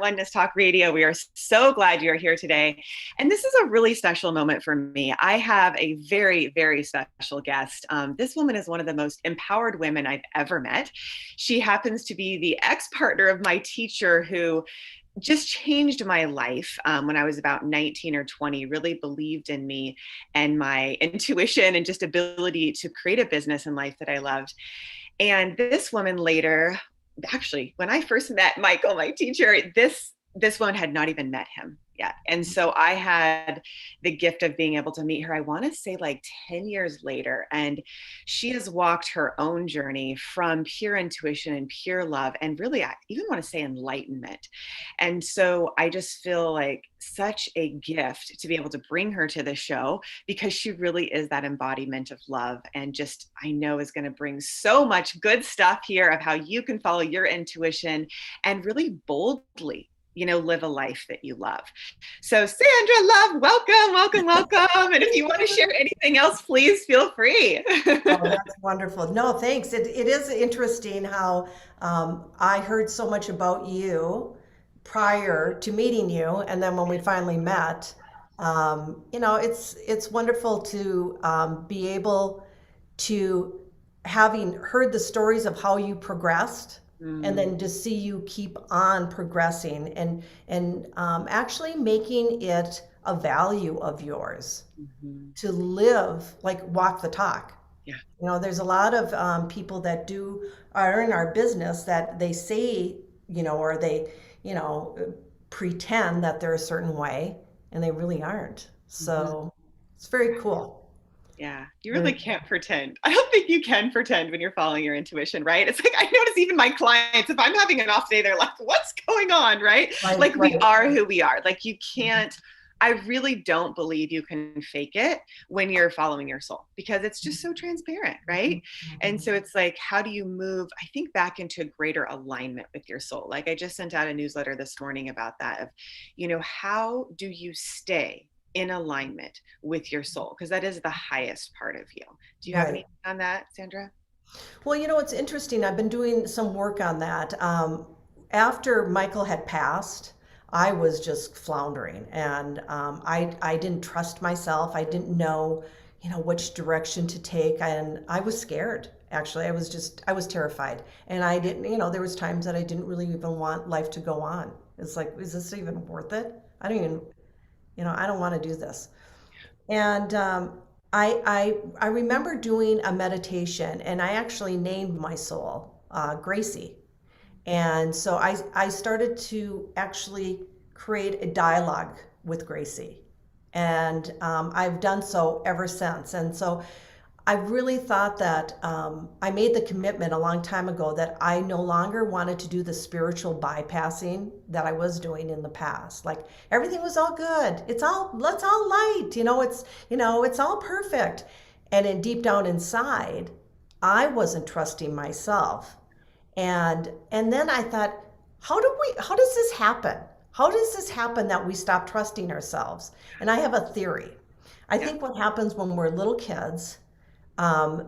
Oneness Talk Radio. We are so glad you're here today. And this is a really special moment for me. I have a very, very special guest. This woman is one of the most empowered women I've ever met. She happens to be the ex-partner of my teacher who just changed my life when I was about 19 or 20, really believed in me and my intuition and just ability to create a business and life that I loved. And this woman later, actually, when I first met Michael, my teacher, this woman had not even met him yet. And so I had the gift of being able to meet her, I want to say like 10 years later. And she has walked her own journey from pure intuition and pure love, and really, I even want to say enlightenment. And so I just feel like such a gift to be able to bring her to the show because she really is that embodiment of love, and just I know is going to bring so much good stuff here of how you can follow your intuition and really boldly live a life that you love. So Sandra, love, welcome. And if you want to share anything else, please feel free. Oh, that's wonderful. No, thanks. It is interesting how I heard so much about you prior to meeting you, and then when we finally met, it's wonderful to be able to having heard the stories of how you progressed, and Mm, then to see you keep on progressing and actually making it a value of yours mhm. to live like walk the talk. Yeah. There's a lot of people that are in our business that they say, or they, you know, pretend that they're a certain way and they really aren't. Mhm. So it's very cool. Yeah, you really Very can't pretend. I don't think you can pretend when you're following your intuition, right? It's like I notice even my clients, if I'm having an off day, they're like, what's going on, right? right, Like we right. are who we are. Like you can't, I really don't believe you can fake it when you're following your soul because it's just so transparent, right? And Mhm. so it's like, how do you move, I think, back into a greater alignment with your soul? Like I just sent out a newsletter this morning about that of, how do you stay in alignment with your soul, because that is the highest part of you. Do you have Right. anything on that, Sandra? Well, it's interesting. I've been doing some work on that. After Michael had passed, I was just floundering, and I didn't trust myself. I didn't know, which direction to take, and I was scared. Actually, I was terrified, and I didn't. There was times that I didn't really even want life to go on. It's like, is this even worth it? I don't even, I don't want to do this. And I remember doing a meditation, and I actually named my soul Gracie. And so I started to actually create a dialogue with Gracie. And I've done so ever since. And so I really thought that I made the commitment a long time ago that I no longer wanted to do the spiritual bypassing that I was doing in the past. Like everything was all good. It's all light. It's all perfect. And in deep down inside, I wasn't trusting myself. And then I thought, how does this happen? How does this happen that we stop trusting ourselves? And I have a theory. I Yeah. think what happens when we're little kids, and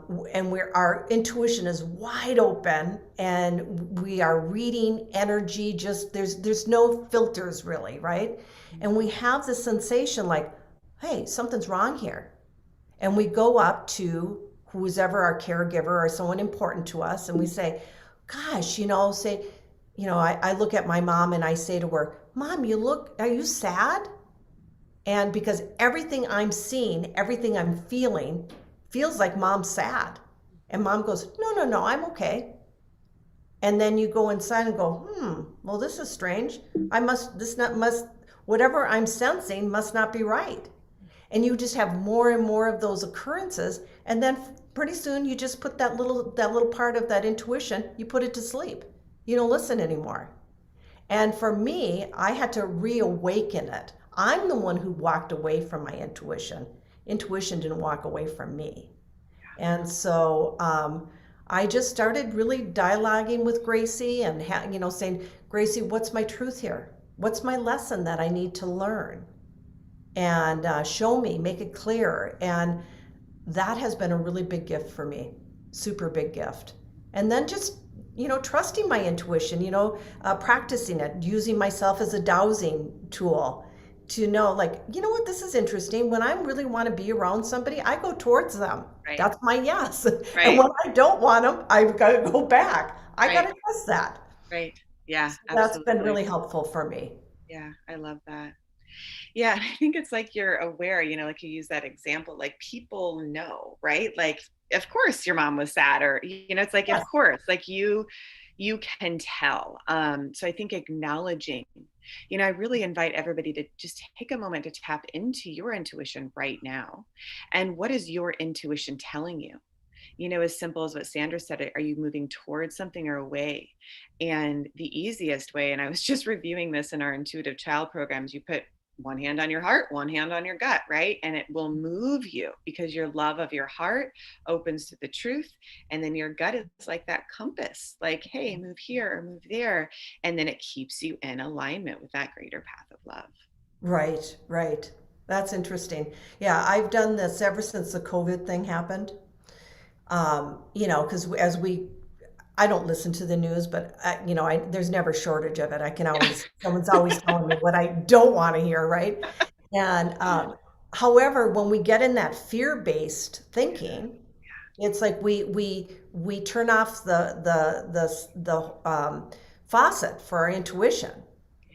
our intuition is wide open and we are reading energy, just there's no filters really, right? And we have this sensation like, hey, something's wrong here. And we go up to who's ever our caregiver or someone important to us, and we say, gosh, I look at my mom and I say to her, Mom, are you sad? And because everything I'm seeing, everything I'm feeling feels like Mom's sad. And Mom goes, No, no, no, I'm okay. And then you go inside and go, well, this is strange. Whatever I'm sensing must not be right. And you just have more and more of those occurrences. And then pretty soon you just put that little part of that intuition, you put it to sleep. You don't listen anymore. And for me, I had to reawaken it. I'm the one who walked away from my intuition. Intuition didn't walk away from me. And so I just started really dialoguing with Gracie and saying, Gracie, what's my truth here? What's my lesson that I need to learn? And show me, make it clear. And that has been a really big gift for me, super big gift. And then just trusting my intuition, practicing it, using myself as a dowsing tool to know, like, what, this is interesting. When I really want to be around somebody, I go towards them. Right. That's my yes. And Right. when I don't want them, I've got to go back. I got Right. to trust that. Right. Yeah, So that's been absolutely. really helpful for me. Yeah, I love that. Yeah, I think it's like you're aware, like you use that example, like people know, right? Like, of course your mom was sad, or it's like, of Yes. course, like you can tell. So I think acknowledging, I really invite everybody to just take a moment to tap into your intuition right now. And what is your intuition telling you? As simple as what Sandra said, are you moving towards something or away? And the easiest way, and I was just reviewing this in our intuitive child programs, you put one hand on your heart, one hand on your gut, right? And it will move you because your love of your heart opens to the truth. And then your gut is like that compass, like, hey, move here or move there. And then it keeps you in alignment with that greater path of love. Right, right. That's interesting. Yeah, I've done this ever since the COVID thing happened. Because I don't listen to the news, but there's never shortage of it. Someone's always telling me what I don't want to hear, right? And however, when we get in that fear-based thinking, it's like we turn off the faucet for our intuition,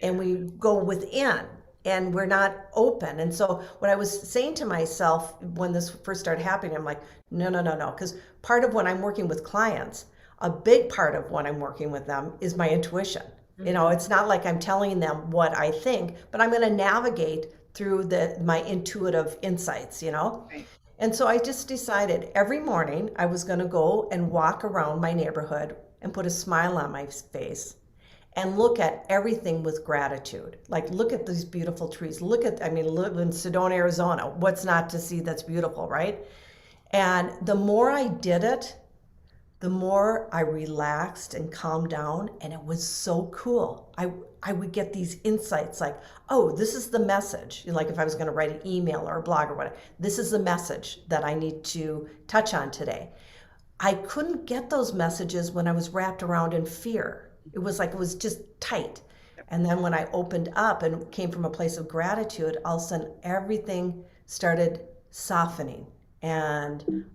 and we go within, and we're not open. And so what I was saying to myself when this first started happening, I'm like, no, no, no, no, because part of when I'm working with clients, a big part of when I'm working with them is my intuition. Mm-hmm. It's not like I'm telling them what I think, but I'm going to navigate through my intuitive insights. Right. And so I just decided every morning I was going to go and walk around my neighborhood and put a smile on my face and look at everything with gratitude. Like, look at these beautiful trees. Live in Sedona, Arizona. What's not to see that's beautiful, right? And the more I did it, the more I relaxed and calmed down, and it was so cool. I would get these insights like, oh, this is the message. Like, if I was going to write an email or a blog or whatever, this is the message that I need to touch on today. I couldn't get those messages when I was wrapped around in fear. It was like it was just tight. And then when I opened up and came from a place of gratitude, all of a sudden everything started softening. And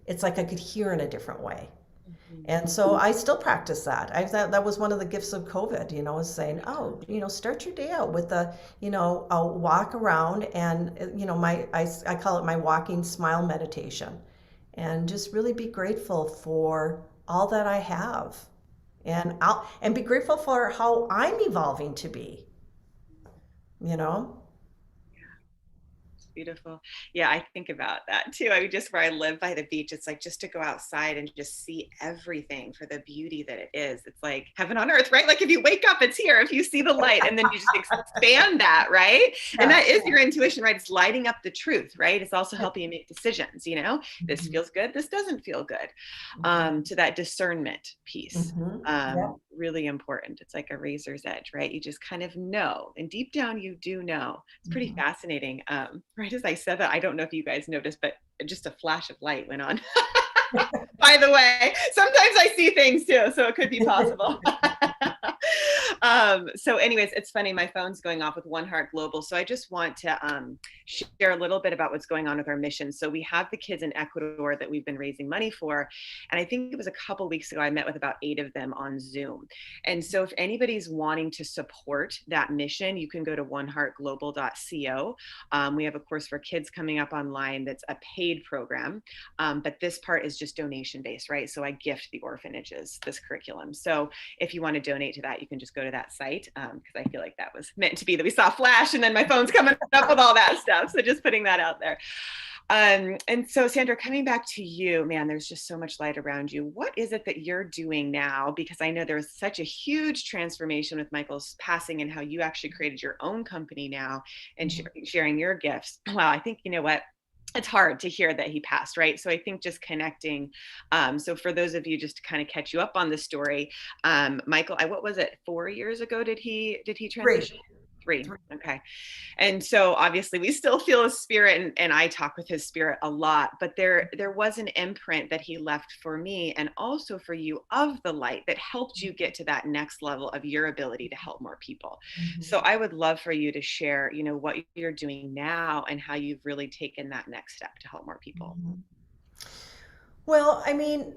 it's like I could hear in a different way. Mm-hmm. And so I still practice that. I thought that was one of the gifts of COVID, is saying, oh, start your day out with a walk around, and, I call it my walking smile meditation, and just really be grateful for all that I have, and be grateful for how I'm evolving to be, you know? Beautiful. Yeah, I think about that too. I mean, just where I live by the beach, it's like just to go outside and just see everything for the beauty that it is. It's like heaven on earth, right? Like if you wake up, it's here. If you see the light, and then you just expand that, right? And Yeah. that is your intuition, right? It's lighting up the truth, right? It's also helping you make decisions, this Mhm. feels good, this doesn't feel good. Mhm. To that discernment piece. Mhm. Yeah. Really important. It's like a razor's edge, right? You just kind of know, and deep down you do know. It's pretty Mhm. fascinating. Right as I said that, I don't know if you guys noticed, but just a flash of light went on. By the way, sometimes I see things too, so it could be possible. So anyways, it's funny, my phone's going off with One Heart Global, so I just want to share a little bit about what's going on with our mission. So we have the kids in Ecuador that we've been raising money for, and I think it was a couple weeks ago I met with about 8 of them on Zoom. And so if anybody's wanting to support that mission, you can go to oneheartglobal.co. We have a course for kids coming up online that's a paid program, but this part is just donation based, right? So I gift the orphanages this curriculum. So if you want to donate to that, you can just go to that site, because I feel like that was meant to be, that we saw flash and then my phone's coming up with all that stuff. So just putting that out there. And so Sandra, coming back to you, man, there's just so much light around you. What is it that you're doing now? Because I know there was such a huge transformation with Michael's passing, and how you actually created your own company now and sharing your gifts. Wow, I think, you know what? It's hard to hear that he passed, right? So I think just connecting. So for those of you, just to kind of catch you up on the story, Michael, what was it? 4 years ago did he Great. transition? Three. Three. Okay. And so obviously we still feel his spirit, and I talk with his spirit a lot, but there was an imprint that he left for me and also for you of the light that helped you get to that next level of your ability to help more people. So Mhm. I would love for you to share, what you're doing now and how you've really taken that next step to help more people. Mhm. Well, I mean,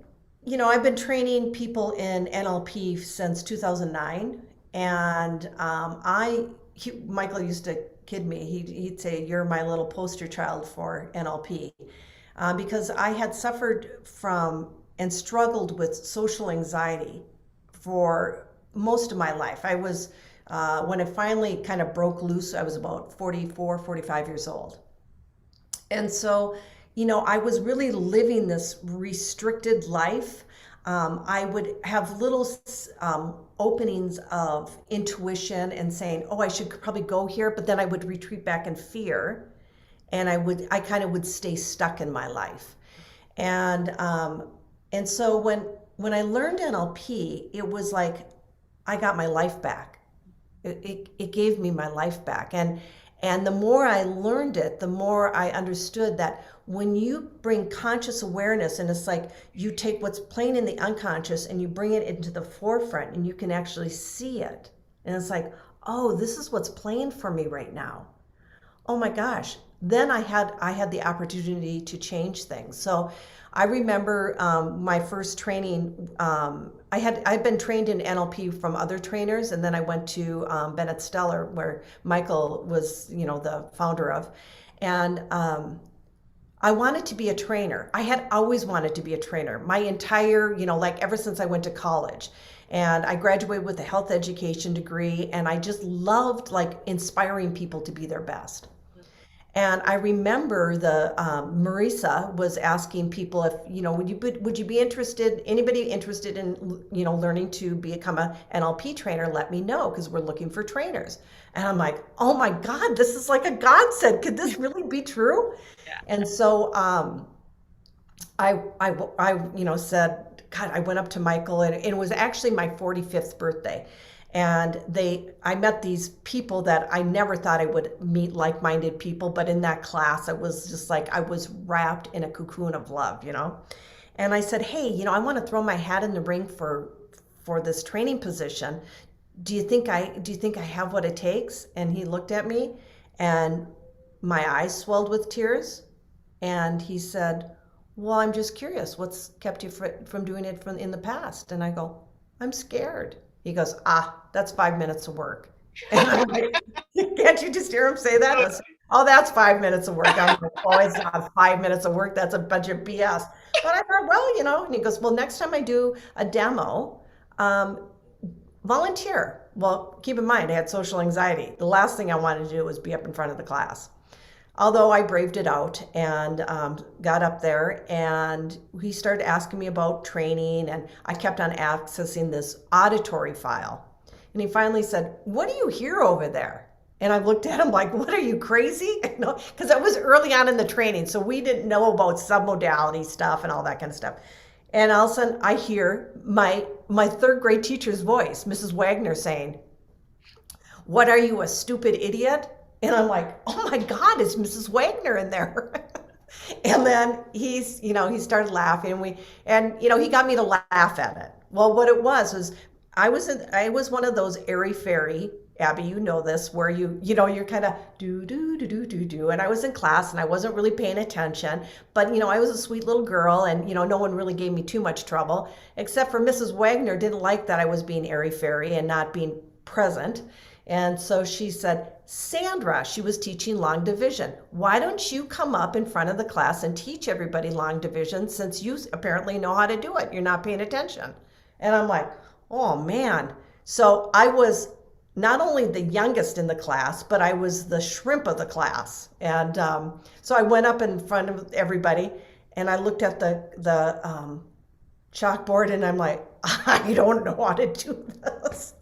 I've been training people in NLP since 2009, and Michael used to kid me. He'd say, "You're my little poster child for NLP," because I had suffered from and struggled with social anxiety for most of my life. When it finally kind of broke loose, I was about 44, 45 years old. And so, I was really living this restricted life. I would have little openings of intuition and saying, "Oh, I should probably go here," but then I would retreat back in fear, and I kind of would stay stuck in my life. And so when I learned NLP, it was like I got my life back. It gave me my life back. And the more I learned it, the more I understood that when you bring conscious awareness, and it's like you take what's playing in the unconscious and you bring it into the forefront and you can actually see it. And it's like, oh, this is what's playing for me right now. Oh my gosh. Then I had the opportunity to change things. So I remember my first training. I'd been trained in NLP from other trainers, and then I went to Bennett Stellar, where Michael was, the founder of, and I wanted to be a trainer. I had always wanted to be a trainer. My entire, like ever since I went to college. And I graduated with a health education degree, and I just loved like inspiring people to be their best. And I remember the Marisa was asking people if would you be interested, anybody interested in learning to become a NLP trainer? Let me know because we're looking for trainers. And I'm like, oh my God, this is like a godsend. Could this really be true? Yeah. And so I said, God, I went up to Michael, and it was actually my 45th birthday. And I met these people that I never thought I would meet, like-minded people, but in that class, it was just like I was wrapped in a cocoon of love. And I said, hey, I want to throw my hat in the ring for this training position. Do you think I have what it takes? And he looked at me, and my eyes swelled with tears, and he said, well, I'm just curious, what's kept you from doing it in the past? And I go, I'm scared. He goes, that's 5 minutes of work. And I'm like, can't you just hear him say that? Oh, that's 5 minutes of work. I'm like, oh, it's not 5 minutes of work. That's a bunch of BS. But I thought, well, and he goes, well, next time I do a demo, volunteer. Well, keep in mind, I had social anxiety. The last thing I wanted to do was be up in front of the class. Although I braved it out and got up there, and he started asking me about training, and I kept on accessing this auditory file. And he finally said, what do you hear over there? And I looked at him like, what, are you crazy? Because that was early on in the training, so we didn't know about submodality stuff and all that kind of stuff. And all of a sudden, I hear my third grade teacher's voice, Mrs. Wagner, saying, what are you, a stupid idiot? And I'm like, oh my God, it's Mrs. Wagner in there. And then he started laughing, and he got me to laugh at it. Well, what it was I was one of those airy fairy, Abby, you know this, where you're kind of do do do do do do, and I was in class and I wasn't really paying attention, but I was a sweet little girl, and no one really gave me too much trouble, except for Mrs. Wagner didn't like that I was being airy fairy and not being present. And so she said, Sandra, she was teaching long division. Why don't you come up in front of the class and teach everybody long division, since you apparently know how to do it? You're not paying attention. And I'm like, oh man. So I was not only the youngest in the class, but I was the shrimp of the class. And so I went up in front of everybody, and I looked at the chalkboard, and I'm like, I don't know how to do this.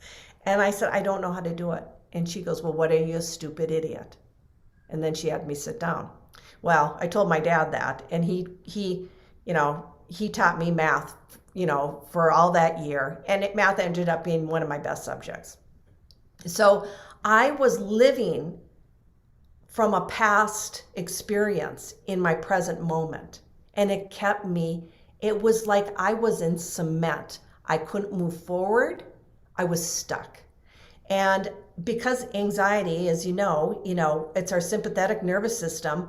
And I said, I don't know how to do it. And she goes, well, what are you, a stupid idiot? And then she had me sit down. Well, I told my dad that, and he taught me math, for all that year. And math ended up being one of my best subjects. So I was living from a past experience in my present moment. And it kept me, it was like I was in cement. I couldn't move forward. I was stuck. And because anxiety, as it's our sympathetic nervous system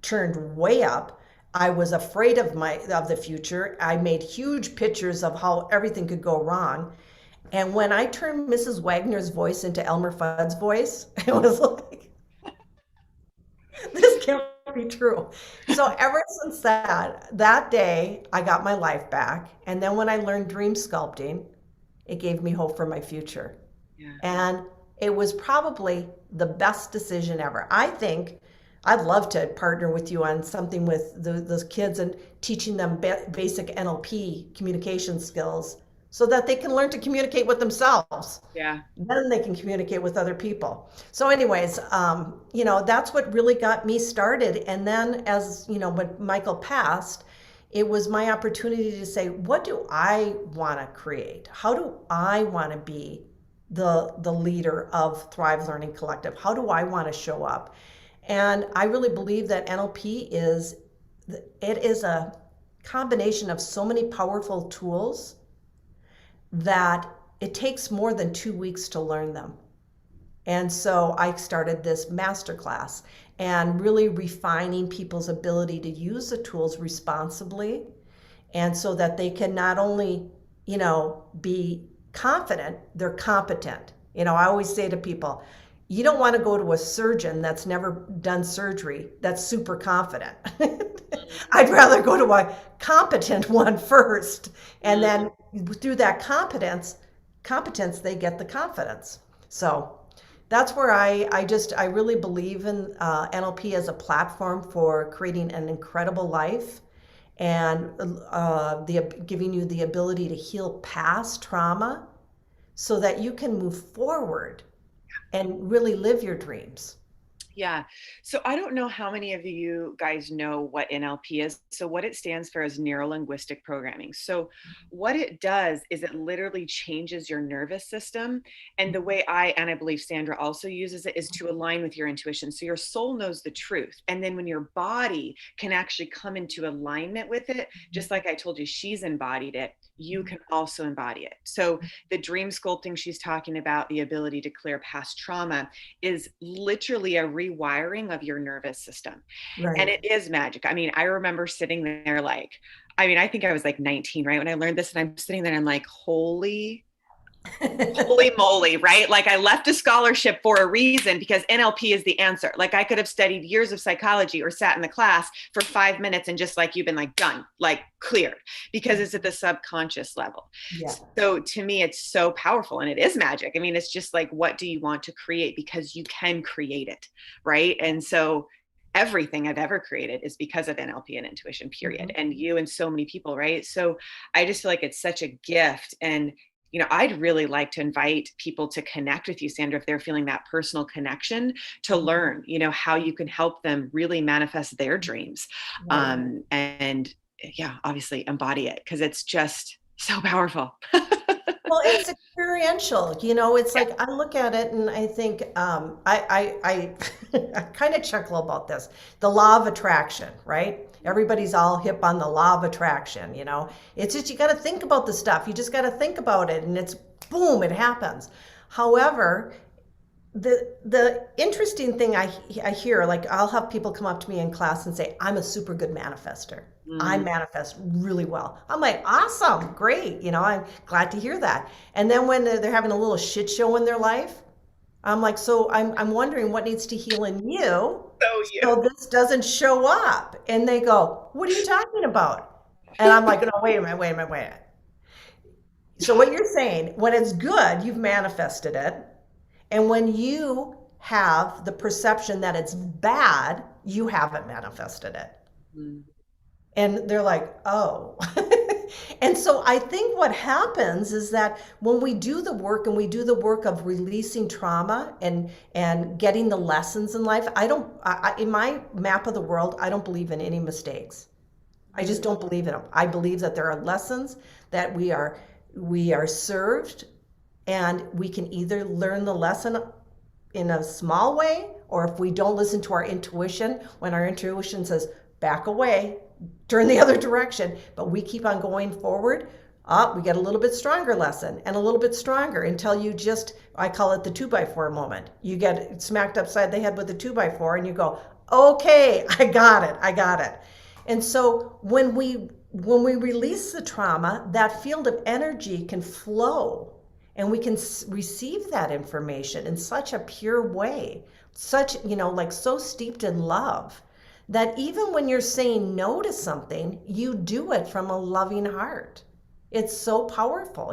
turned way up. I was afraid of the future. I made huge pictures of how everything could go wrong. And when I turned Mrs. Wagner's voice into Elmer Fudd's voice, it was like, this can't be true. So ever since that day, I got my life back. And then when I learned dream sculpting, it gave me hope for my future. Yeah. And it was probably the best decision ever. I think I'd love to partner with you on something with those kids and teaching them basic NLP communication skills so that they can learn to communicate with themselves. Yeah. Then they can communicate with other people. So, anyways, that's what really got me started. And then, as you know, when Michael passed, it was my opportunity to say, what do I want to create? How do I want to be the leader of Thrive Learning Collective? How do I want to show up? And I really believe that NLP is a combination of so many powerful tools that it takes more than 2 weeks to learn them. And so I started this masterclass and really refining people's ability to use the tools responsibly, and so that they can not only, be confident, they're competent. I always say to people, you don't want to go to a surgeon that's never done surgery that's super confident. I'd rather go to a competent one first, and then through that competence, they get the confidence. So that's where I really believe in NLP as a platform for creating an incredible life, and giving you the ability to heal past trauma so that you can move forward and really live your dreams. Yeah. So I don't know how many of you guys know what NLP is. So what it stands for is neuro linguistic programming. So what it does is it literally changes your nervous system. And the way and I believe Sandra also uses it, is to align with your intuition. So your soul knows the truth. And then when your body can actually come into alignment with it, just like I told you, she's embodied it, you can also embody it. So the dream sculpting she's talking about, the ability to clear past trauma, is literally a rewiring of your nervous system. Right. And it is magic. I mean, I remember sitting there I think I was like 19, right? When I learned this, and I'm sitting there and I'm like, holy moly, right? Like I left a scholarship for a reason, because NLP is the answer. Like I could have studied years of psychology or sat in the class for 5 minutes and just like you've been like done, like cleared, because it's at the subconscious level. Yeah. So to me, it's so powerful, and it is magic. I mean, it's just like, what do you want to create? Because you can create it, right? And so everything I've ever created is because of NLP and intuition, period. And you and so many people, right? So I just feel like it's such a gift. And I'd really like to invite people to connect with you, Sandra, if they're feeling that personal connection, to learn, how you can help them really manifest their dreams. Right. And yeah, obviously embody it, because it's just so powerful. Well, it's experiential. It's like I look at it and I think I kind of chuckle about this. The law of attraction, right? Everybody's all hip on the law of attraction. It's just, you got to think about the stuff. You just got to think about it, and it's boom, it happens. However, the interesting thing I hear, like I'll have people come up to me in class and say, I'm a super good manifester. I manifest really well. I'm like, awesome, great. I'm glad to hear that. And then when they're having a little shit show in their life, I'm like, so I'm wondering what needs to heal in you so this doesn't show up. And they go, what are you talking about? And I'm like, no, wait a minute. So what you're saying, when it's good, you've manifested it. And when you have the perception that it's bad, you haven't manifested it. And they're like, oh. And so I think what happens is that when we do the work, and we do the work of releasing trauma and getting the lessons in life, in my map of the world, I don't believe in any mistakes. I just don't believe in them. I believe that there are lessons that we are served, and we can either learn the lesson in a small way, or if we don't listen to our intuition when our intuition says back away, turn the other direction, but we keep on going forward, we get a little bit stronger lesson and a little bit stronger until you just, I call it the 2x4 moment. You get smacked upside the head with a 2x4 and you go, okay, I got it. And so when we release the trauma, that field of energy can flow and we can receive that information in such a pure way, such, like so steeped in love that even when you're saying no to something, you do it from a loving heart. It's so powerful,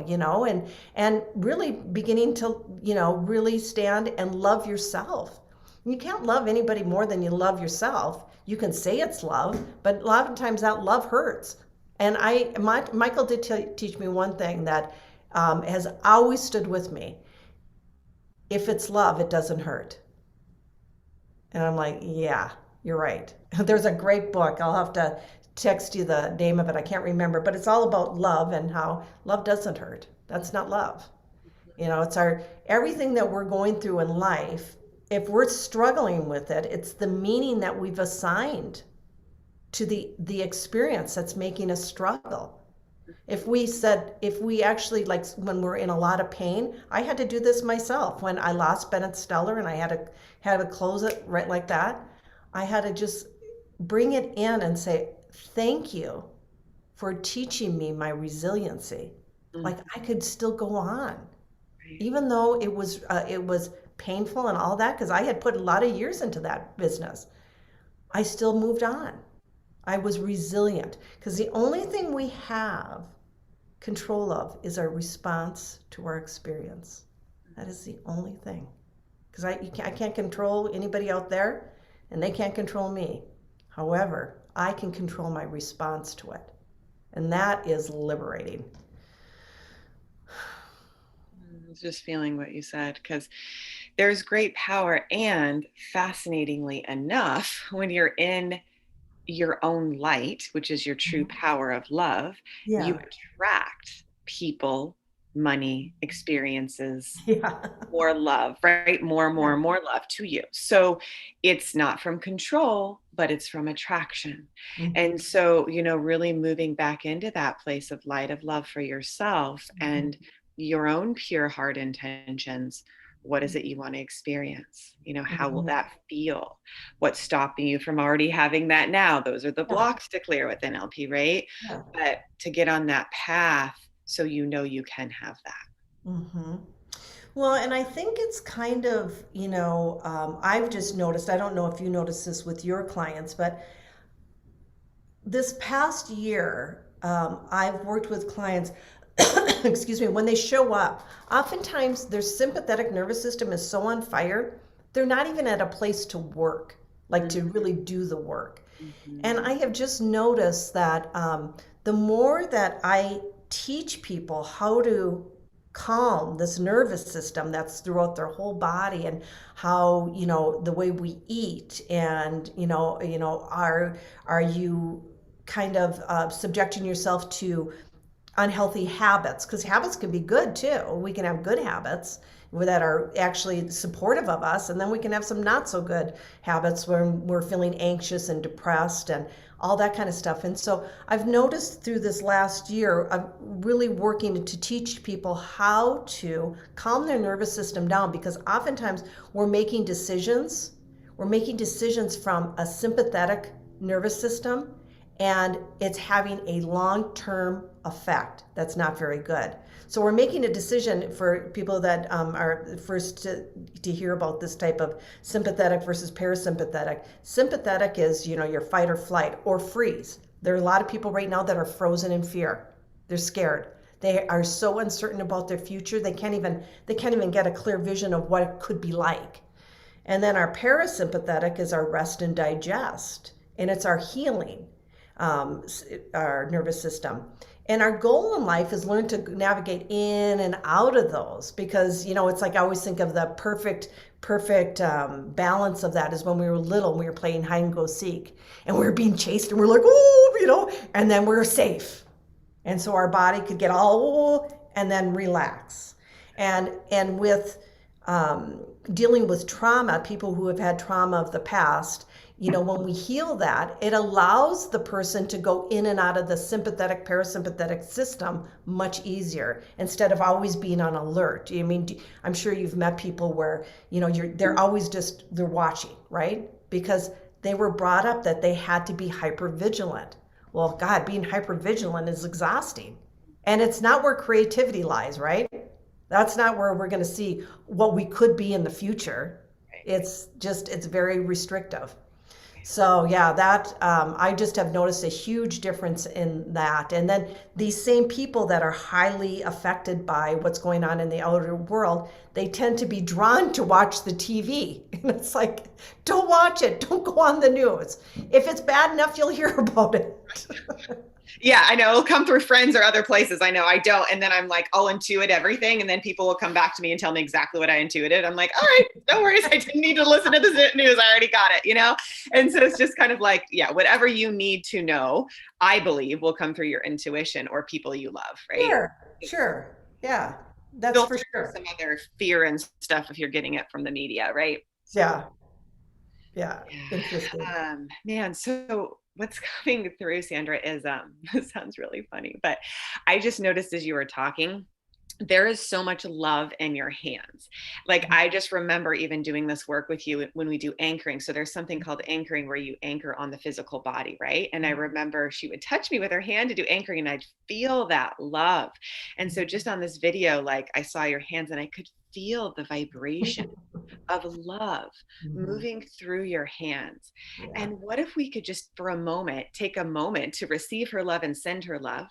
and really beginning to, really stand and love yourself. You can't love anybody more than you love yourself. You can say it's love, but a lot of times that love hurts. And Michael did teach me one thing that has always stood with me. If it's love, it doesn't hurt. And I'm like, yeah, you're right. There's a great book. I'll have to text you the name of it. I can't remember, but it's all about love and how love doesn't hurt. That's not love. It's everything that we're going through in life. If we're struggling with it, it's the meaning that we've assigned to the experience that's making us struggle. If we actually, like when we're in a lot of pain, I had to do this myself when I lost Bennett Stellar and I had to close it right like that. I had to just bring it in and say, thank you for teaching me my resiliency. Like I could still go on, even though it was painful and all that, because I had put a lot of years into that business. I still moved on. I was resilient because the only thing we have control of is our response to our experience. That is the only thing. Because I can't control anybody out there and they can't control me. However, I can control my response to it. And that is liberating. I was just feeling what you said, because there's great power, and fascinatingly enough, when you're in your own light, which is your true power of love, you Yeah. attract people, money, experiences, Yeah. more love, right? More, Yeah. more, more love to you. So it's not from control, but it's from attraction. Mhm. And so, really moving back into that place of light, of love for yourself and your own pure heart intentions. What is it you want to experience? How will Mhm. that feel? What's stopping you from already having that now? Those are the Yeah. blocks to clear with NLP, right? Yeah. But to get on that path so you can have that. Hmm. Well, and I think it's kind of, I've just noticed, I don't know if you notice this with your clients, but this past year, I've worked with clients, excuse me, when they show up, oftentimes their sympathetic nervous system is so on fire, they're not even at a place to work, like to really do the work. And Mhm. I have just noticed that the more that I teach people how to calm this nervous system that's throughout their whole body, and how, the way we eat, and are you kind of subjecting yourself to unhealthy habits, because habits can be good too. We can have good habits that are actually supportive of us, and then we can have some not so good habits when we're feeling anxious and depressed and all that kind of stuff. And so I've noticed through this last year, I'm really working to teach people how to calm their nervous system down, because oftentimes we're making decisions from a sympathetic nervous system, and it's having a long-term effect that's not very good. So we're making a decision for people that are first to hear about this type of sympathetic versus parasympathetic. Sympathetic is, your fight or flight or freeze. There are a lot of people right now that are frozen in fear. They're scared. They are so uncertain about their future. They can't even get a clear vision of what it could be like. And then our parasympathetic is our rest and digest, and it's our healing, our nervous system. And our goal in life is learn to navigate in and out of those, because it's like I always think of the perfect balance of that is when we were little and we were playing hide and go seek and we were being chased and we're like, oh, and then we're safe, and so our body could get all and then relax. And with dealing with trauma, people who have had trauma of the past, when we heal that, it allows the person to go in and out of the sympathetic, parasympathetic system much easier instead of always being on alert. I mean, I'm sure you've met people where, they're always they're watching, right? Because they were brought up that they had to be hyper vigilant. Well, God, being hyper vigilant is exhausting. And it's not where creativity lies, right? That's not where we're going to see what we could be in the future. It's very restrictive. So yeah, that I just have noticed a huge difference in that. And then these same people that are highly affected by what's going on in the outer world, they tend to be drawn to watch the TV. And it's like, don't watch it. Don't go on the news. If it's bad enough, you'll hear about it. Yeah, I know. It'll come through friends or other places. I know I don't. And then I'm like, I'll intuit everything. And then people will come back to me and tell me exactly what I intuited. I'm like, all right, no worries. I didn't need to listen to the news. I already got it. And so it's just kind of like, yeah, whatever you need to know, I believe will come through your intuition or people you love, right? Sure, sure. Yeah, that's for Filter sure. some other fear and stuff if you're getting it from the media, right? So, Yeah, yeah. Interesting. man, so what's coming through, Sandra, is this sounds really funny, but I just noticed as you were talking, there is so much love in your hands. Like I just remember even doing this work with you when we do anchoring. So there's something called anchoring where you anchor on the physical body, right? And I remember she would touch me with her hand to do anchoring and I'd feel that love. And so just on this video, like I saw your hands and I could feel the vibration of love Mhm. moving through your hands. Yeah. And what if we could just for a moment take a moment to receive her love and send her love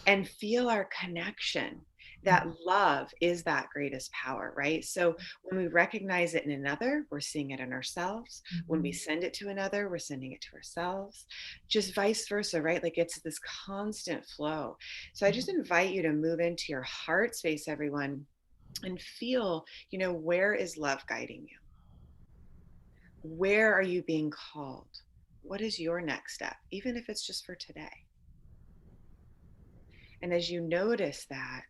and feel our connection? That love is that greatest power, right? So when we recognize it in another, we're seeing it in ourselves. When we Mhm. send it to another, we're sending it to ourselves. Just vice versa, right? Like it's this constant flow. So I just invite you to move into your heart space, everyone, and feel, where is love guiding you? Where are you being called? What is your next step, even if it's just for today? And as you notice that,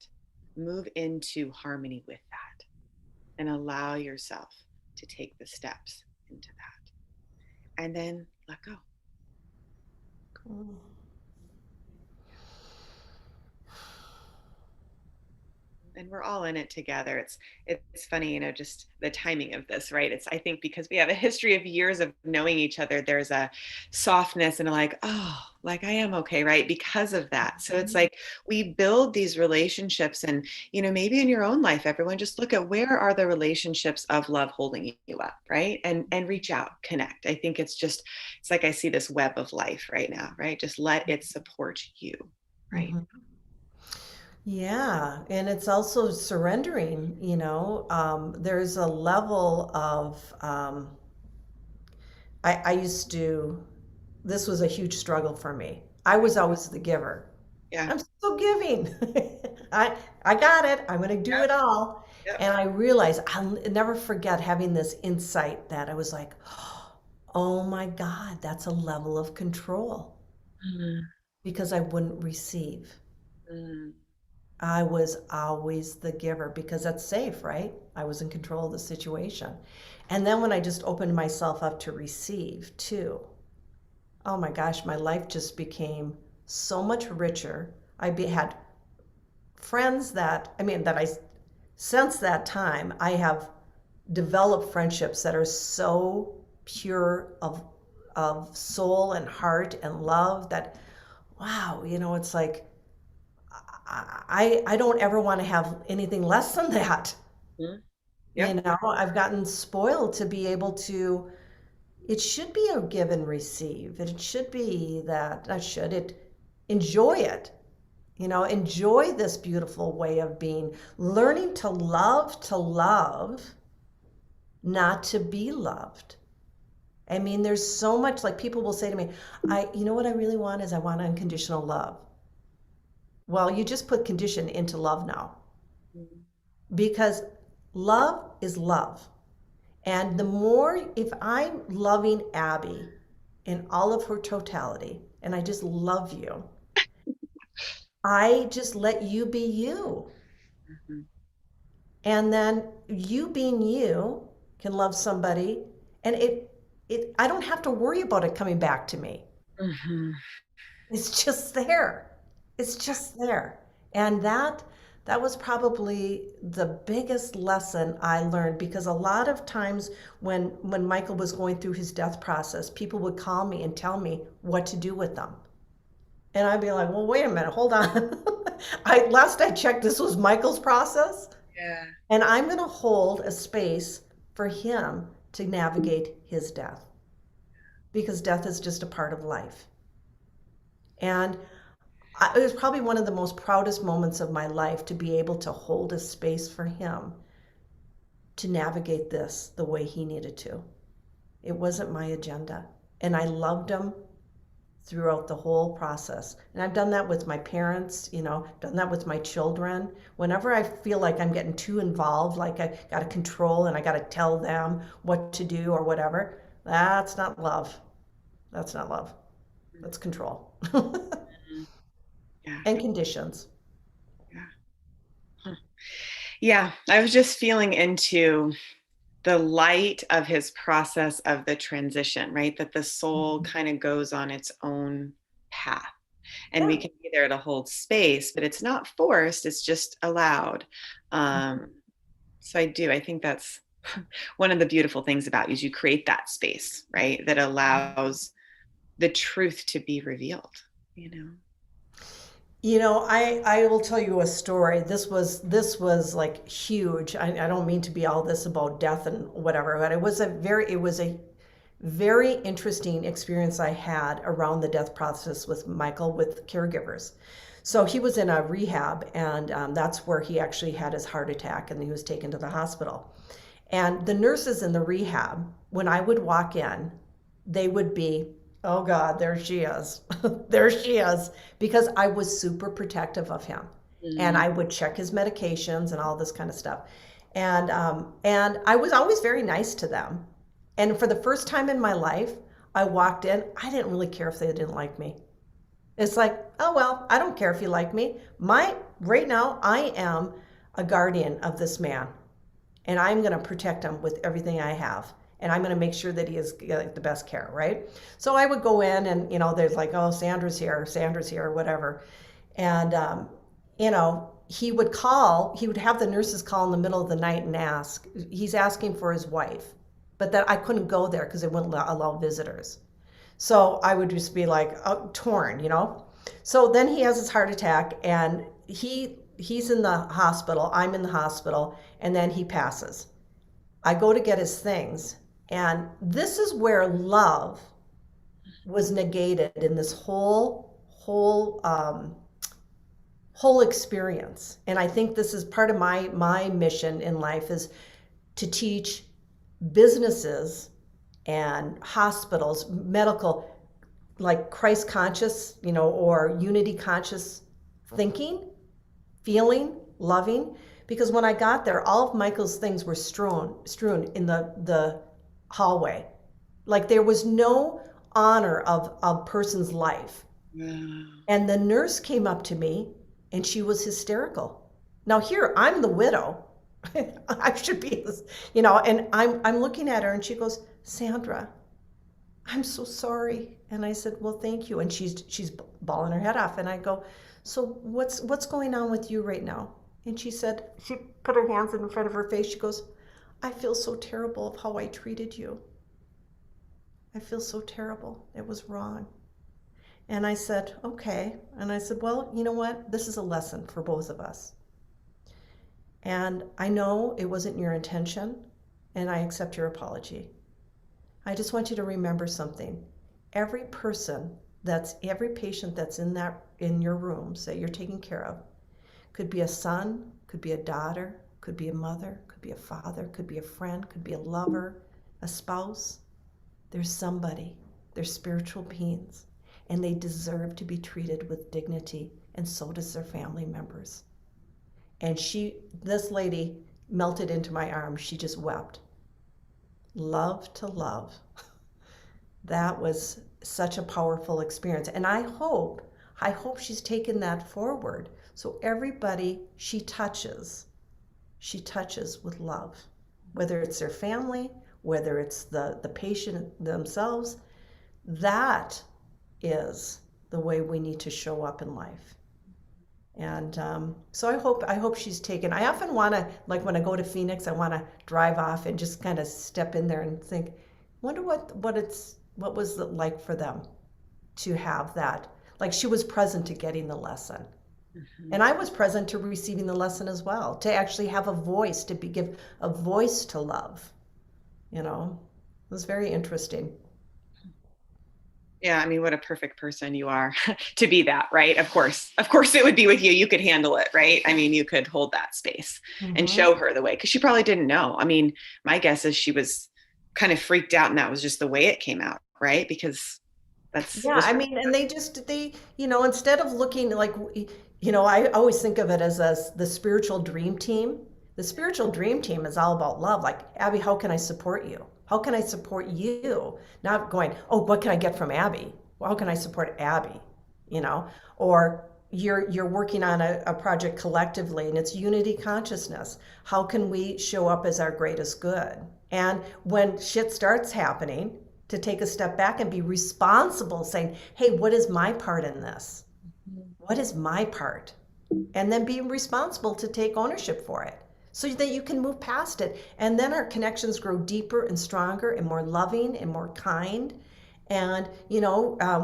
move into harmony with that and allow yourself to take the steps into that. And then let go. Cool. And we're all in it together. It's funny, just the timing of this, right? It's I think because we have a history of years of knowing each other, there's a softness and like, oh, like I am okay, right? Because of that. So it's like we build these relationships and maybe in your own life, everyone just look at where are the relationships of love holding you up, right? And reach out, connect. I think it's like I see this web of life right now, right? Just let it support you, right? Mhm. Yeah, and it's also surrendering, there's a level of, I used to, this was a huge struggle for me. I was always the giver. Yeah. I'm so giving. I, I got it. I'm going to do Yep. it all. Yep. And I realized I'll never forget having this insight that I was like, oh my God, that's a level of control Mm, because I wouldn't receive. mm, I was always the giver because that's safe, right? I was in control of the situation. And then when I just opened myself up to receive too, oh my gosh, my life just became so much richer. Had friends that, since that time, I have developed friendships that are so pure of soul and heart and love that, wow, it's like, I don't ever want to have anything less than that. mm. Yep. I've gotten spoiled to be able to, it should be a give and receive. It should be that, I should, it, enjoy it. Enjoy this beautiful way of being, learning to love, not to be loved. There's so much, like people will say to me, what I really want is I want unconditional love. Well, you just put condition into love now Mm, because love is love. And the more, if I'm loving Abby in all of her totality, and I just love you, I just let you be you. mhm. And then you being you can love somebody, and it I don't have to worry about it coming back to me. Hmm. It's just there. It's just there. And that was probably the biggest lesson I learned, because a lot of times when Michael was going through his death process, people would call me and tell me what to do with them. And I'd be like, "Well, wait a minute, hold on." I last I checked, this was Michael's process, Yeah. and I'm going to hold a space for him to navigate his death, because death is just a part of life. And it was probably one of the most proudest moments of my life to be able to hold a space for him to navigate this the way he needed to. It wasn't my agenda. And I loved him throughout the whole process. And I've done that with my parents, done that with my children. Whenever I feel like I'm getting too involved, like I got to control and I got to tell them what to do or whatever, that's not love. That's not love. That's control. Mhm. Yeah. And conditions. Yeah. Huh. Yeah. I was just feeling into the light of his process of the transition, right? That the soul Mhm. kind of goes on its own path and we Yeah. can be there to hold space, but it's not forced, it's just allowed. Um, so I think that's one of the beautiful things about you is you create that space, right? That allows the truth to be revealed, you know? I will tell you a story. This was like huge. I don't mean to be all this about death and whatever, but it was a very interesting experience I had around the death process with Michael with caregivers. So he was in a rehab, and that's where he actually had his heart attack, and he was taken to the hospital. And the nurses in the rehab, when I would walk in, they would be, "Oh God, there she is." There she is. Because I was super protective of him. And Mm. I would check his medications and all this kind of stuff. And I was always very nice to them. And for the first time in my life, I walked in, I didn't really care if they didn't like me. It's like, oh well, I don't care if you like me. Right now, I am a guardian of this man, and I'm going to protect him with everything I have. And I'm going to make sure that he is the best care, right? So I would go in, and there's like, oh, Sandra's here, whatever. And he would have the nurses call in the middle of the night and ask. He's asking for his wife, but that I couldn't go there because they wouldn't allow visitors. So I would just be like torn. So then he has his heart attack, and he's in the hospital. I'm in the hospital, and then he passes. I go to get his things, and this is where love was negated in this whole experience. And I think this is part of my mission in life, is to teach businesses and hospitals, medical, like Christ conscious, or unity conscious thinking, feeling, loving. Because when I got there, all of Michael's things were strewn in the hallway. Like there was no honor of a person's life. Wow. And the nurse came up to me, and she was hysterical. Now here I'm the widow. I should be this, and I'm looking at her, and she goes, "Sandra, I'm so sorry." And I said, "Well, thank you." And she's bawling her head off. And I go, "So what's going on with you right now?" And she put her hands in front of her face. She goes, "I feel so terrible of how I treated you. I feel so terrible. It was wrong." And I said, "Okay." And I said, "Well, you know what? This is a lesson for both of us. And I know it wasn't your intention, and I accept your apology. I just want you to remember something. Every patient that's in your rooms that you're taking care of could be a son, could be a daughter, could be a mother, could be a father, could be a friend, could be a lover, a spouse. There's somebody. They're spiritual beings, and they deserve to be treated with dignity, and so does their family members." And this lady melted into my arms. She just wept. Love to love. That was such a powerful experience. And I hope she's taken that forward. So everybody she touches she touches with love, whether it's their family, whether it's the patient themselves. That is the way we need to show up in life. And so I hope she's taken. I often want to, like when I go to Phoenix, I want to drive off and just kind of step in there and think, wonder what was it like for them to have that. Like she was present to getting the lesson. Mhm. And I was present to receiving the lesson as well, to actually have a voice, give a voice to love. It was very interesting. Yeah, I mean, what a perfect person you are to be that, right? Of course, it would be with you. You could handle it, right? I mean, you could hold that space and Hmm. show her the way because she probably didn't know. I mean, my guess is she was kind of freaked out, and that was just the way it came out, right? Because that's Yeah, was I her. mean, and instead of looking like, I always think of it as the spiritual dream team. The spiritual dream team is all about love. Like, Abby, how can I support you? How can I support you? Not going, oh, what can I get from Abby? Well, how can I support Abby? You know, or you're working on a project collectively and it's unity consciousness. How can we show up as our greatest good? And when shit starts happening, to take a step back and be responsible, saying, hey, what is my part in this? What is my part? And then be responsible to take ownership for it so that you can move past it. And then our connections grow deeper and stronger and more loving and more kind. And,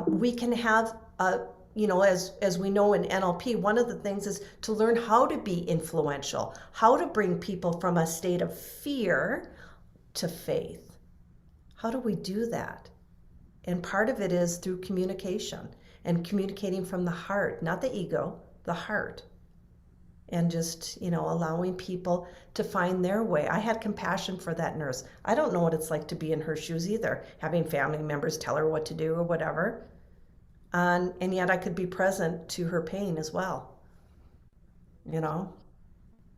we can have as we know in NLP, one of the things is to learn how to be influential, how to bring people from a state of fear to faith. How do we do that? And part of it is through communication and communicating from the heart, not the ego, the heart. And just, allowing people to find their way. I had compassion for that nurse. I don't know what it's like to be in her shoes either, having family members tell her what to do or whatever. And yet I could be present to her pain as well, you know?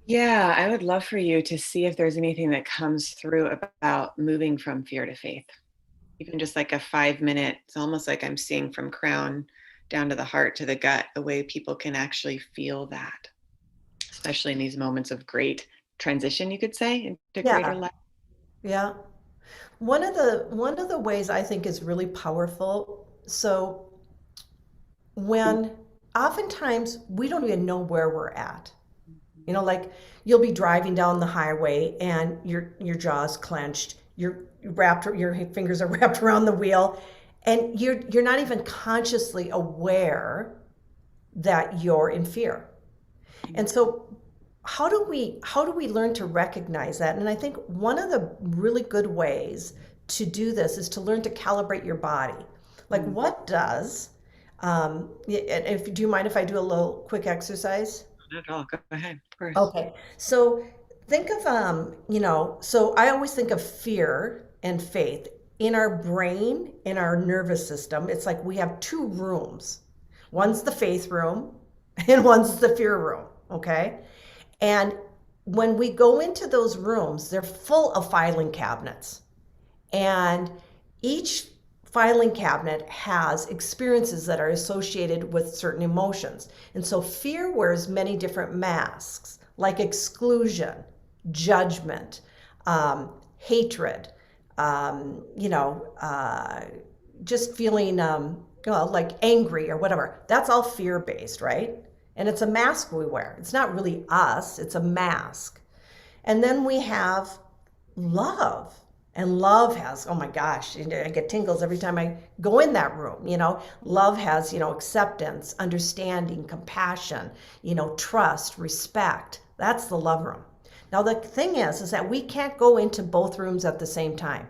Yeah, I would love for you to see if there's anything that comes through about moving from fear to faith. Even just like a 5 minute, it's almost like I'm seeing from crown down to the heart to the gut, the way people can actually feel that, especially in these moments of great transition, you could say, into greater Yeah, life. yeah. One of the ways I think is really powerful. So when oftentimes we don't even know where we're at. Like you'll be driving down the highway and your jaw's clenched, your fingers are wrapped around the wheel, and you're not even consciously aware that you're in fear. And so how do we learn to recognize that? And I think one of the really good ways to do this is to learn to calibrate your body. Like Mm. what does if do you mind if I do a little quick exercise? Not at all. Go ahead, of course. Okay. So think of so I always think of fear and faith. In our brain, in our nervous system, it's like we have two rooms. One's the faith room and one's the fear room, okay? And when we go into those rooms, they're full of filing cabinets. And each filing cabinet has experiences that are associated with certain emotions. And so fear wears many different masks, like exclusion, judgment, hatred, just feeling like angry or whatever. That's all fear based, right? And it's a mask we wear. It's not really us, it's a mask. And then we have love. And love has, oh my gosh, I get tingles every time I go in that room. Love has, acceptance, understanding, compassion, trust, respect. That's the love room. Now, the thing is that we can't go into both rooms at the same time.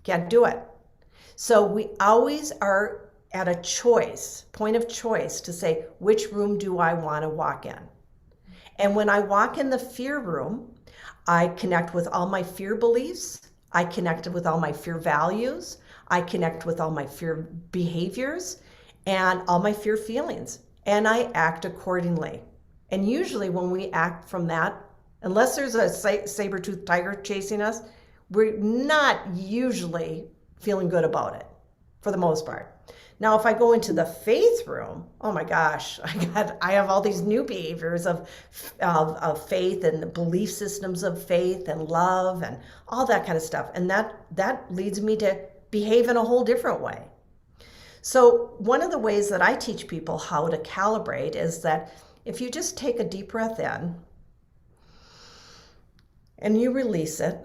Can't do it. So we always are at a point of choice to say, which room do I want to walk in? And when I walk in the fear room, I connect with all my fear beliefs. I connect with all my fear values. I connect with all my fear behaviors and all my fear feelings. And I act accordingly. And usually when we act from that, unless there's a saber-toothed tiger chasing us, we're not usually feeling good about it. for the most part. Now, if I go into the faith room, oh my gosh, I have all these new behaviors of faith and belief systems of faith and love and all that kind of stuff. And that leads me to behave in a whole different way. So, one of the ways that I teach people how to calibrate is that if you just take a deep breath in and you release it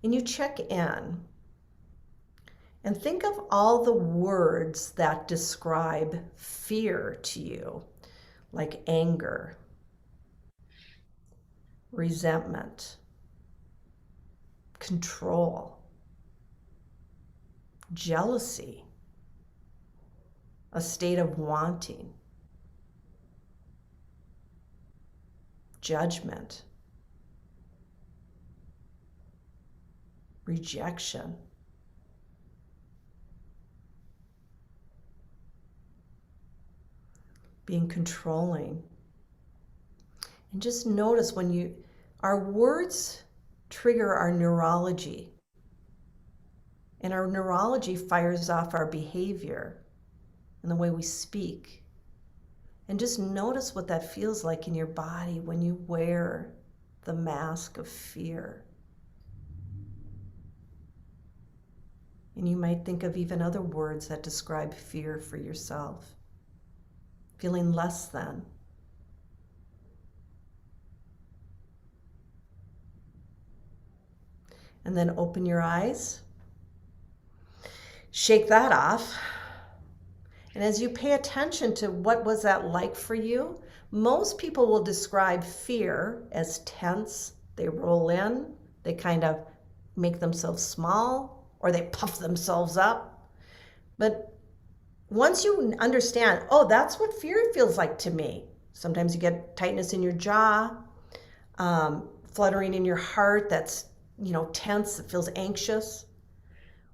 and you check in and think of all the words that describe fear to you, like anger, resentment, control, jealousy, a state of wanting, judgment, rejection. Being controlling. And just notice when our words trigger our neurology, and our neurology fires off our behavior and the way we speak. And just notice what that feels like in your body when you wear the mask of fear. And you might think of even other words that describe fear for yourself. Feeling less than. And then open your eyes. Shake that off. And as you pay attention to what was that like for you, most people will describe fear as tense. They roll in, they kind of make themselves small, or they puff themselves up. But once you understand, oh, that's what fear feels like to me. Sometimes you get tightness in your jaw, fluttering in your heart that's, tense, it feels anxious.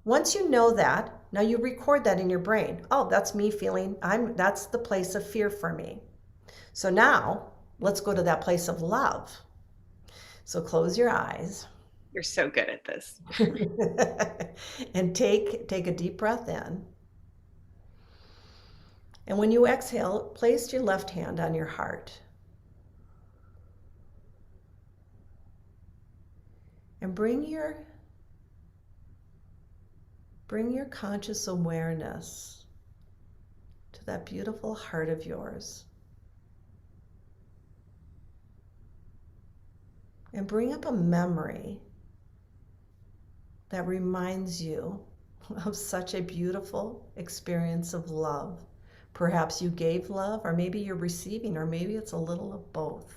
Once you know that, now you record that in your brain. Oh, that's me feeling, that's the place of fear for me. So now, let's go to that place of love. So close your eyes. You're so good at this. And take a deep breath in. And when you exhale, place your left hand on your heart. And bring your conscious awareness to that beautiful heart of yours. And bring up a memory that reminds you of such a beautiful experience of love. Perhaps you gave love, or maybe you're receiving, or maybe it's a little of both.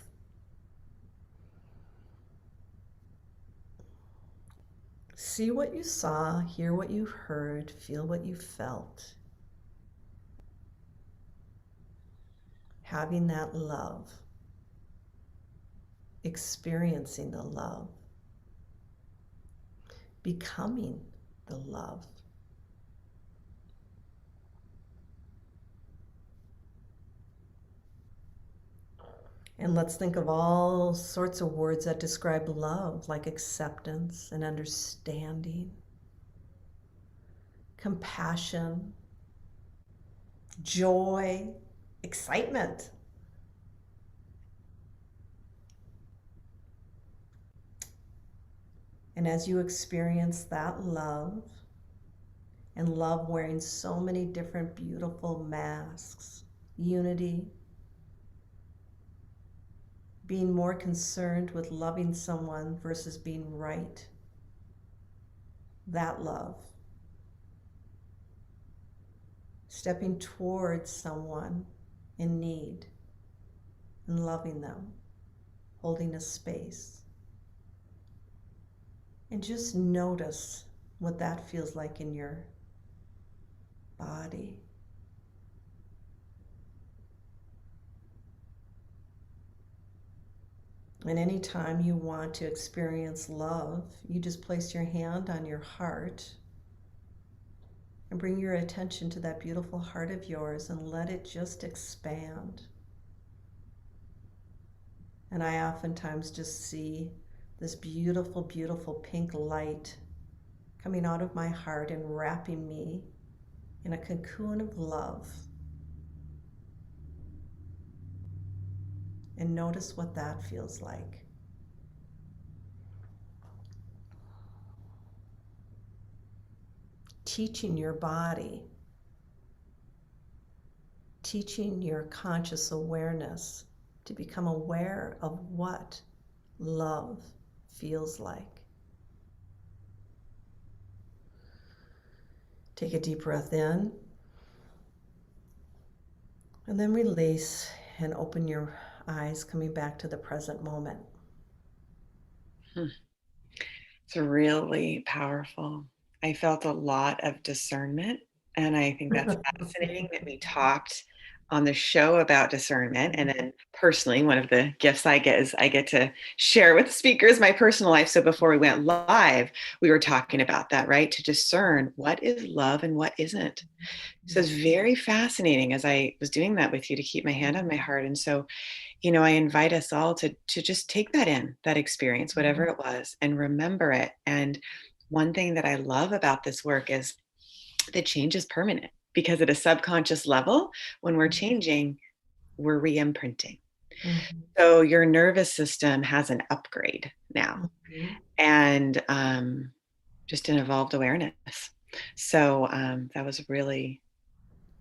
See what you saw, hear what you heard, feel what you felt. Having that love, experiencing the love, becoming the love. And let's think of all sorts of words that describe love, like acceptance and understanding, compassion, joy, excitement. And as you experience that love, and love wearing so many different beautiful masks, unity, being more concerned with loving someone versus being right, that love. Stepping towards someone in need and loving them, holding a space. And just notice what that feels like in your body. And anytime you want to experience love, you just place your hand on your heart and bring your attention to that beautiful heart of yours and let it just expand. And I oftentimes just see this beautiful, beautiful pink light coming out of my heart and wrapping me in a cocoon of love. And notice what that feels like. Teaching your body, teaching your conscious awareness to become aware of what love feels like. Take a deep breath in and then release and open your eyes, coming back to the present moment. Hmm. It's really powerful. I felt a lot of discernment. And I think that's fascinating that we talked on the show about discernment. And then personally, one of the gifts I get is I get to share with speakers my personal life. So before we went live, we were talking about that, right? To discern what is love and what isn't. So it's very fascinating as I was doing that with you to keep my hand on my heart. And so I invite us all to just take that in, that experience, whatever it was, and remember it. And one thing that I love about this work is the change is permanent because at a subconscious level, when we're changing, we're re-imprinting. Mhm. So your nervous system has an upgrade now, Mhm. and just an evolved awareness. So that was really,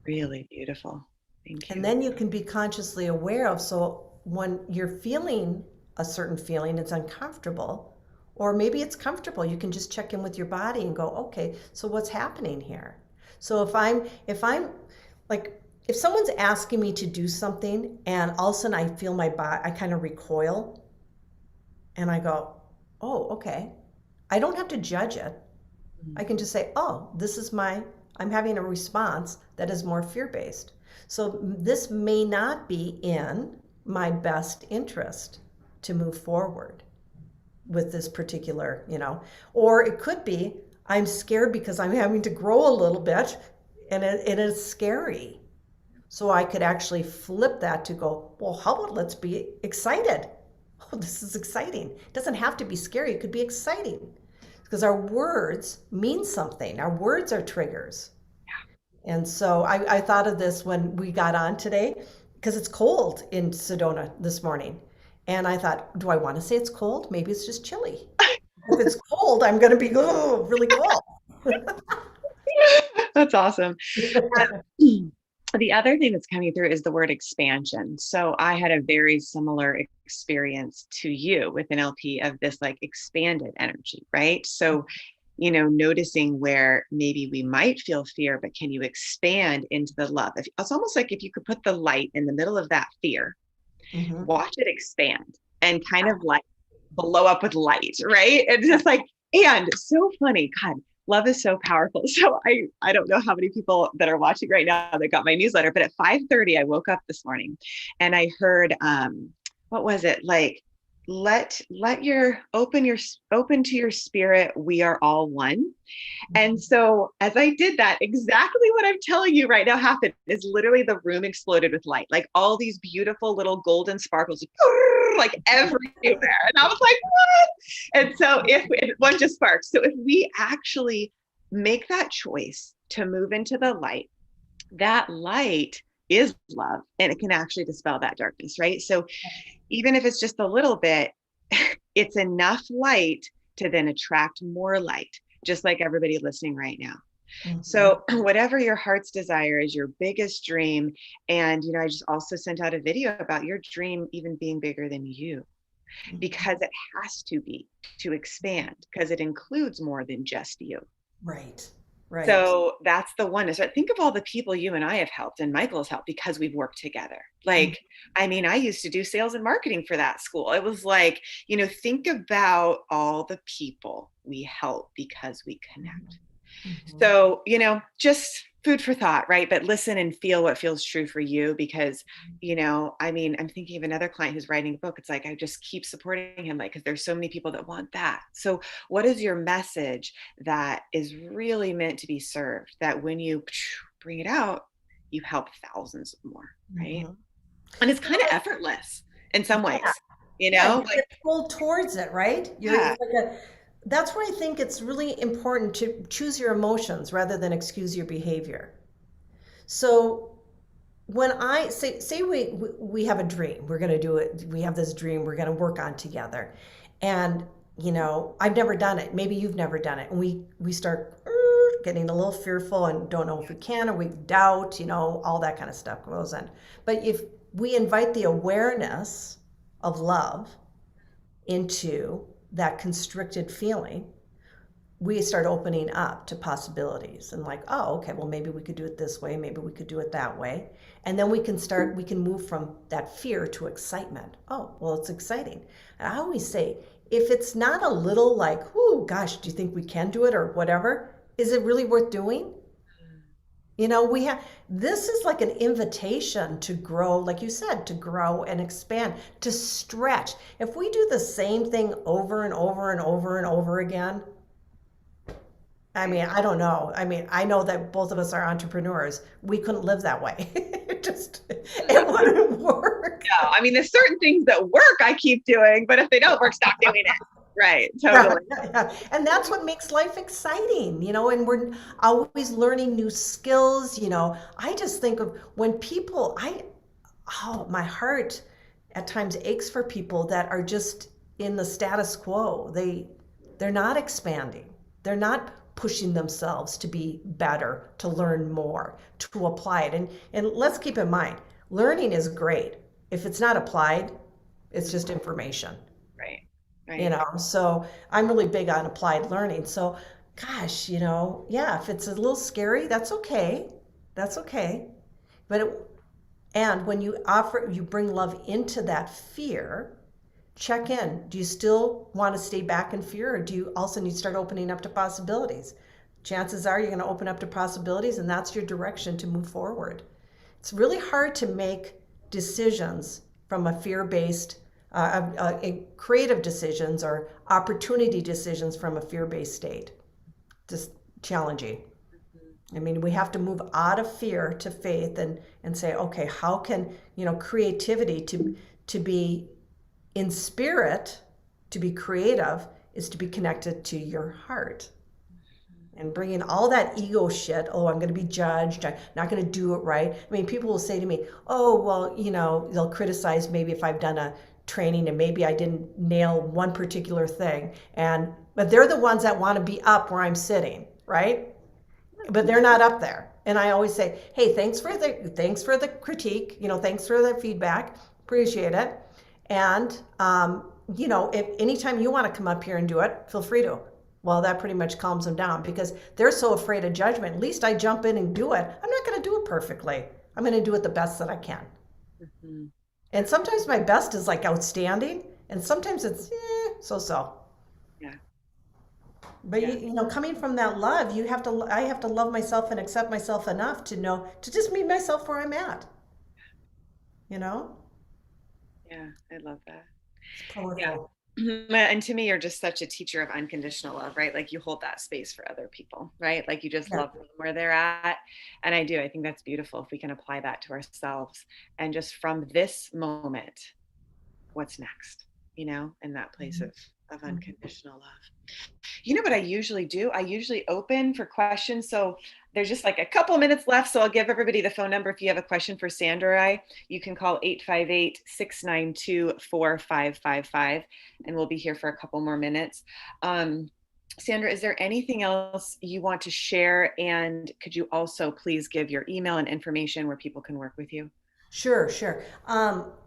really beautiful. Thank And you. then you can be consciously aware of, so when you're feeling a certain feeling, it's uncomfortable, or maybe it's comfortable, you can just check in with your body and go, okay, so what's happening here? So if I'm like, if someone's asking me to do something and all of a sudden I feel my body, I kind of recoil and I go, oh, okay. I don't have to judge it. I can just say, oh, I'm having a response that is more fear based. So this may not be in my best interest to move forward with this particular, or it could be I'm scared because I'm having to grow a little bit and it is scary. So I could actually flip that to go, well, how about let's be excited? Oh, this is exciting. It doesn't have to be scary, it could be exciting because our words mean something. Our words are triggers. And so I thought of this when we got on today because it's cold in Sedona this morning. And I thought, do I want to say it's cold? Maybe it's just chilly. If it's cold, I'm going to be really cold. That's awesome. The other thing that's coming through is the word expansion. So I had a very similar experience to you with NLP of this like expanded energy, right? So, noticing where maybe we might feel fear, but can you expand into the love? It's almost like if you could put the light in the middle of that fear, Mhm. watch it expand and kind of like blow up with light, right? It's just like, and so funny. God, love is so powerful. So I don't know how many people that are watching right now that got my newsletter, but at 5:30, I woke up this morning and I heard what was it? Like, let open to your spirit, we are all one. And so as I did that, exactly what I'm telling you right now happened is literally the room exploded with light, like all these beautiful little golden sparkles, like everywhere. And I was like, what? And so if one just sparks. So if we actually make that choice to move into the light, that light is love and it can actually dispel that darkness, right? So even if it's just a little bit, it's enough light to then attract more light, just like everybody listening right now. Mhm. So whatever your heart's desire is, your biggest dream. And, I just also sent out a video about your dream even being bigger than you, because it has to be to expand, because it includes more than just you. Right. Right. So that's the oneness. Right? Think of all the people you and I have helped and Michael has helped because we've worked together. Like, I mean, I used to do sales and marketing for that school. It was like, think about all the people we help because we connect. Mhm. So, just food for thought, right? But listen and feel what feels true for you because, I mean, I'm thinking of another client who's writing a book. It's like, I just keep supporting him, like, because there's so many people that want that. So, what is your message that is really meant to be served that when you bring it out, you help thousands more, right? Mhm. And it's kind of effortless in some Yeah. ways, Yeah, you like, get pulled towards it, right? yeah, It's like that's where I think it's really important to choose your emotions rather than excuse your behavior. So when I say we have a dream, we're going to do it. We have this dream we're going to work on together, and I've never done it. Maybe you've never done it, and we start getting a little fearful and don't know if we can, or we doubt. All that kind of stuff goes in. But if we invite the awareness of love into that constricted feeling, we start opening up to possibilities and like, oh, okay, well, maybe we could do it this way, maybe we could do it that way. And then we can move from that fear to excitement. Oh, well, it's exciting. And I always say, if it's not a little like, oh gosh, do you think we can do it or whatever, is it really worth doing? We have, this is like an invitation to grow, like you said, to grow and expand, to stretch. If we do the same thing over and over and over and over again, I mean, I don't know. I mean, I know that both of us are entrepreneurs. We couldn't live that way. It wouldn't work. No, I mean, there's certain things that work I keep doing, but if they don't work, stop doing it. Right. Yeah, Totally. yeah, yeah. And that's what makes life exciting, and we're always learning new skills. I just think of when people, oh, my heart at times aches for people that are just in the status quo. They're not expanding. They're not pushing themselves to be better, to learn more, to apply it. And let's keep in mind, learning is great. If it's not applied, it's just information. Right. Right. So I'm really big on applied learning. So gosh, yeah, if it's a little scary, that's okay. That's okay. But and when you bring love into that fear, check in. Do you still want to stay back in fear, or do you also need to start opening up to possibilities? Chances are you're going to open up to possibilities, and that's your direction to move forward. It's really hard to make decisions from a fear-based, creative decisions or opportunity decisions from a fear-based state. Just challenging. I mean, we have to move out of fear to faith and say, okay, how can, creativity to be in spirit, to be creative, is to be connected to your heart. And bringing all that ego shit, oh, I'm going to be judged, I'm not going to do it right. I mean, people will say to me, oh, well, they'll criticize maybe if I've done a training and maybe I didn't nail one particular thing. But they're the ones that want to be up where I'm sitting, right? But they're not up there. And I always say, hey, thanks for the critique, thanks for the feedback, appreciate it. And, if anytime you want to come up here and do it, feel free to. Well, that pretty much calms them down because they're so afraid of judgment. At least I jump in and do it. I'm not going to do it perfectly. I'm going to do it the best that I can. Mm-hmm. And sometimes my best is like outstanding, and sometimes it's so-so. Yeah. But yeah. Coming from that love, I have to love myself and accept myself enough to know to just meet myself where I'm at. Yeah, I love that. It's powerful. Yeah. And to me, you're just such a teacher of unconditional love, right? Like you hold that space for other people, right? Like you just love them where they're at. And I do. I think that's beautiful if we can apply that to ourselves. And just from this moment, what's next, in that place of unconditional love. You know what I usually do? I usually open for questions. So there's just like a couple minutes left. So I'll give everybody the phone number. If you have a question for Sandra or I, you can call 858-692-4555 and we'll be here for a couple more minutes. Sandra, is there anything else you want to share? And could you also please give your email and information where people can work with you? Sure.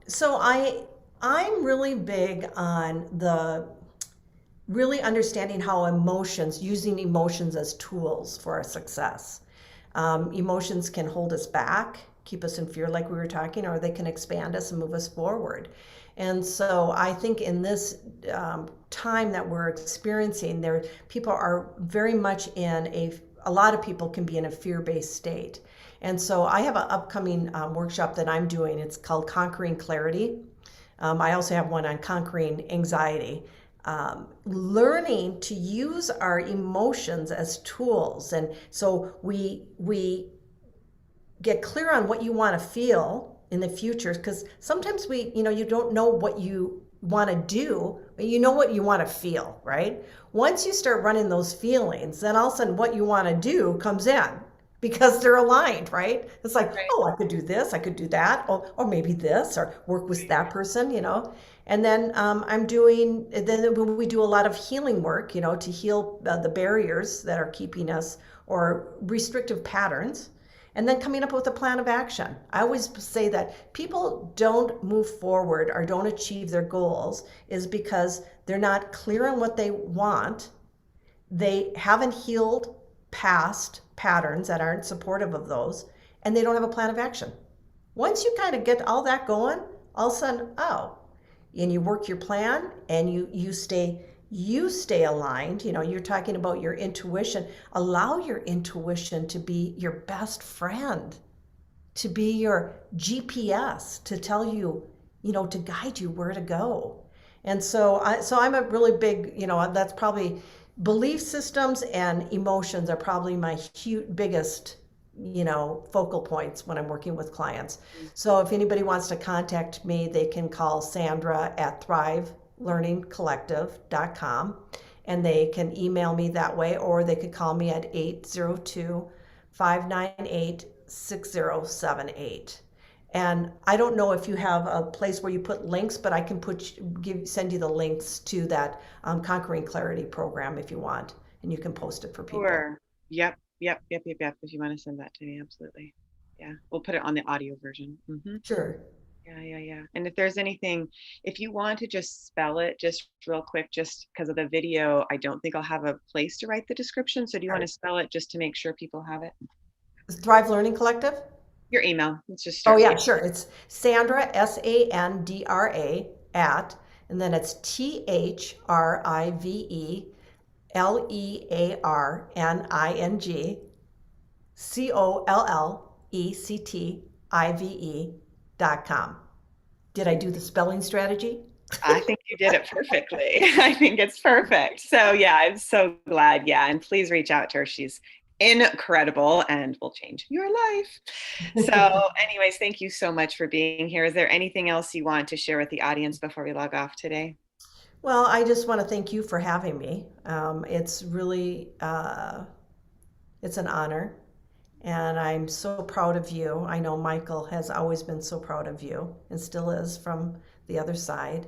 So I'm really big on really understanding how using emotions as tools for our success. Emotions can hold us back, keep us in fear like we were talking, or they can expand us and move us forward. And so I think in this time that we're experiencing, people are very much a lot of people can be in a fear-based state. And so I have an upcoming workshop that I'm doing. It's called Conquering Clarity. I also have one on conquering anxiety. Learning to use our emotions as tools. And so we get clear on what you want to feel in the future, because sometimes you don't know what you want to do, you know what you want to feel, right? Once you start running those feelings, then all of a sudden what you want to do comes in because they're aligned, right? It's like, Right. oh, I could do this, I could do that, or maybe this, or work with Right. that person, And then then we do a lot of healing work, to heal the barriers that are keeping us or restrictive patterns, and then coming up with a plan of action. I always say that people don't move forward or don't achieve their goals is because they're not clear on what they want. They haven't healed past patterns that aren't supportive of those, and they don't have a plan of action. Once you kind of get all that going, all of a sudden, oh, and you work your plan and you stay aligned. You're talking about your intuition. Allow your intuition to be your best friend, to be your GPS, to tell you, to guide you where to go. And so I'm a really big, that's probably belief systems and emotions are probably my biggest, focal points when I'm working with clients. So if anybody wants to contact me, they can call Sandra at thrivelearningcollective.com, and they can email me that way, or they could call me at 802-598-6078. And I don't know if you have a place where you put links, but I can send you the links to that Conquering Clarity program if you want, and you can post it for people. Sure. Yep. Yep. Yep. Yep. Yep. If you want to send that to me, absolutely. Yeah. We'll put it on the audio version. Sure. Yeah. Yeah. Yeah. And if there's anything, if you want to just spell it just real quick, just because of the video, I don't think I'll have a place to write the description. So do you want to Right. spell it just to make sure people have it? Thrive Learning Collective. Your email. Let's just Oh start with yeah, you. sure. It's Sandra, Sandra, at, and then it's ThriveLearningCollective.com. Did I do the spelling strategy? I think you did it perfectly. I think it's perfect. So yeah, I'm so glad. Yeah, and please reach out to her. She's incredible and will change your life. So, anyways, thank you so much for being here. Is there anything else you want to share with the audience before we log off today? Well, I just want to thank you for having me. It's really, it's an honor, and I'm so proud of you. I know Michael has always been so proud of you and still is from the other side.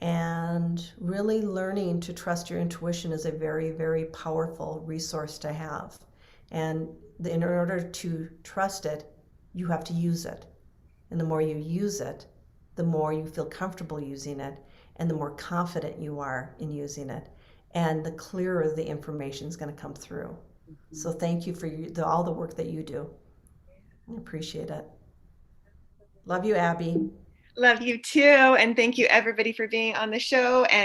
And really learning to trust your intuition is a very, very powerful resource to have. And in order to trust it, you have to use it. And the more you use it, the more you feel comfortable using it, and the more confident you are in using it. And the clearer the information is going to come through. So thank you for all the work that you do. I appreciate it. Love you, Abby. Love you too. And thank you everybody for being on the show. And